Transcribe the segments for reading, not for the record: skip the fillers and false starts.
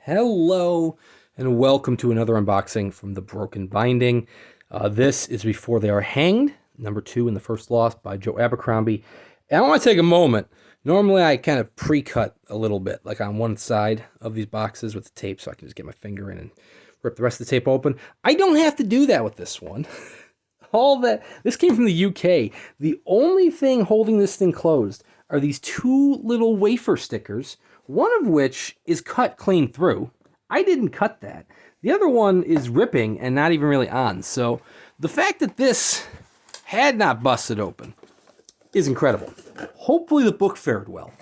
Hello, and welcome to another unboxing from The Broken Binding. This is Before They Are Hanged, number 2 in the first loss by Joe Abercrombie. And I want to take a moment. Normally I kind of pre-cut a little bit, like on one side of these boxes with the tape, so I can just get my finger in and rip the rest of the tape open. I don't have to do that with this one. This came from the UK. The only thing holding this thing closed are these two little wafer stickers, one of which is cut clean through. I didn't cut that. The other one is ripping and not even really on. So the fact that this had not busted open is incredible. Hopefully the book fared well.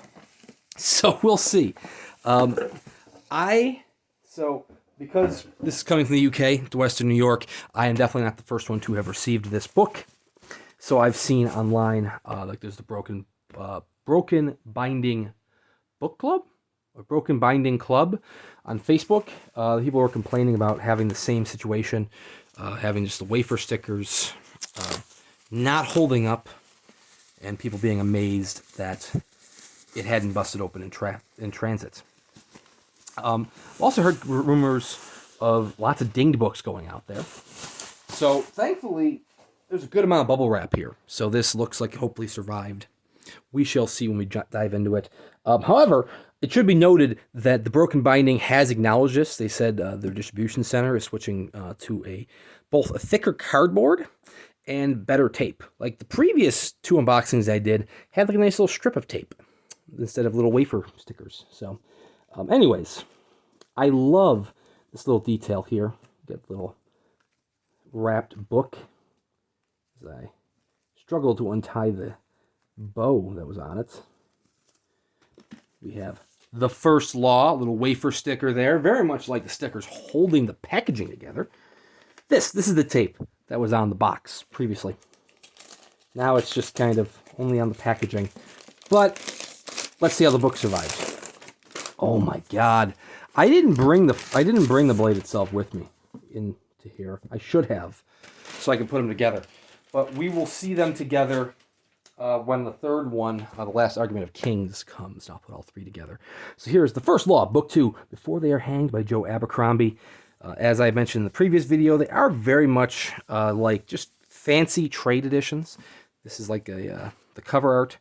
So we'll see. Because this is coming from the UK to Western New York, I am definitely not the first one to have received this book. So I've seen online, like there's the Broken Binding Book Club, or Broken Binding Club on Facebook. People were complaining about having the same situation, having just the wafer stickers not holding up, and people being amazed that it hadn't busted open in transit. Also heard rumors of lots of dinged books going out there. So thankfully, there's a good amount of bubble wrap here. So this looks like it hopefully survived. We shall see when we dive into it. However, it should be noted that the Broken Binding has acknowledged this. They said their distribution center is switching to both a thicker cardboard and better tape. Like the previous two unboxings I did had like a nice little strip of tape instead of little wafer stickers. So anyways, I love this little detail here. Get the little wrapped book as I struggle to untie the bow that was on it. We have the first law, little wafer sticker there, very much like the stickers holding the packaging together. This is the tape that was on the box previously. Now it's just kind of only on the packaging. But let's see how the book survives. Oh my God. I didn't bring the blade itself with me into here. I should have, so I can put them together. But we will see them together when the third one, the last argument of Kings, comes. I'll put all three together. So here's the first law, book 2, Before They Are Hanged by Joe Abercrombie. As I mentioned in the previous video, they are very much like just fancy trade editions. This is like the cover art.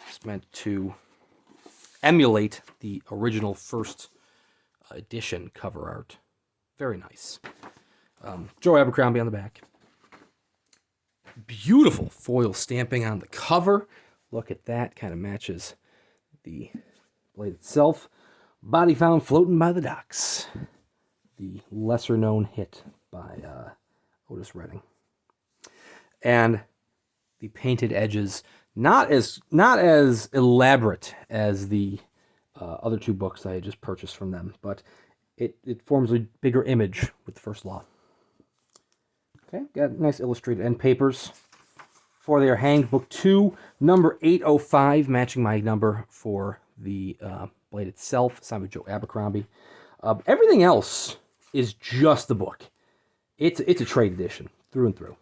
It's meant to emulate the original first edition cover art. Very nice. Joe Abercrombie on the back. Beautiful foil stamping on the cover. Look at that. Kind of matches the blade itself. Body found floating by the docks. The lesser known hit by Otis Redding. And the painted edges, not as elaborate as the other two books I had just purchased from them, but it forms a bigger image with the first law. Okay, got nice illustrated end papers. Before They Are Hanged, book 2, number 805, matching my number for the blade itself, signed by Joe Abercrombie. Everything else is just the book. It's a trade edition, through and through.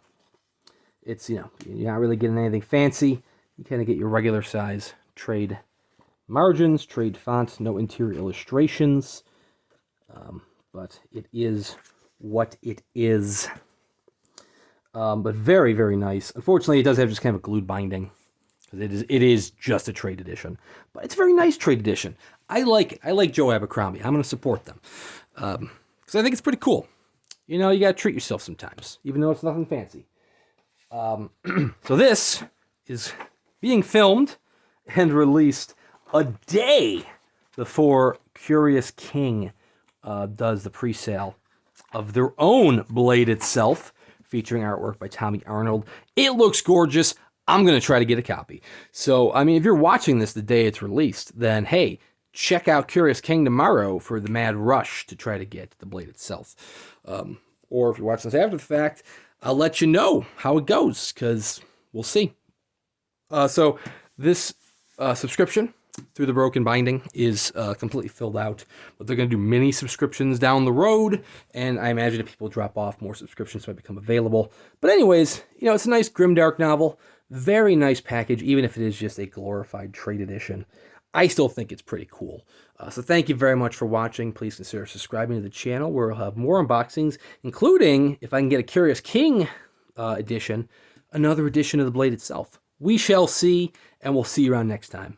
It's, you're not really getting anything fancy. You kind of get your regular size trade margins, trade font, no interior illustrations. But it is what it is. But very, very nice. Unfortunately, it does have just kind of a glued binding, because it is just a trade edition. But it's a very nice trade edition. I like it. I like Joe Abercrombie. I'm going to support them, because I think it's pretty cool. You got to treat yourself sometimes, even though it's nothing fancy. So this is being filmed and released a day before Curious King does the pre-sale of their own blade itself, featuring artwork by Tommy Arnold. It looks gorgeous. I'm going to try to get a copy. So, I mean, if you're watching this the day it's released, then, hey, check out Curious King tomorrow for the mad rush to try to get the blade itself. Or if you're watching this after the fact, I'll let you know how it goes, because we'll see. So this subscription through the Broken Binding is completely filled out, but they're going to do mini subscriptions down the road, and I imagine if people drop off, more subscriptions might become available. But anyways, it's a nice grimdark novel, very nice package, even if it is just a glorified trade edition. I still think it's pretty cool. So thank you very much for watching. Please consider subscribing to the channel where we'll have more unboxings, including, if I can get a Curious King edition, another edition of the blade itself. We shall see, and we'll see you around next time.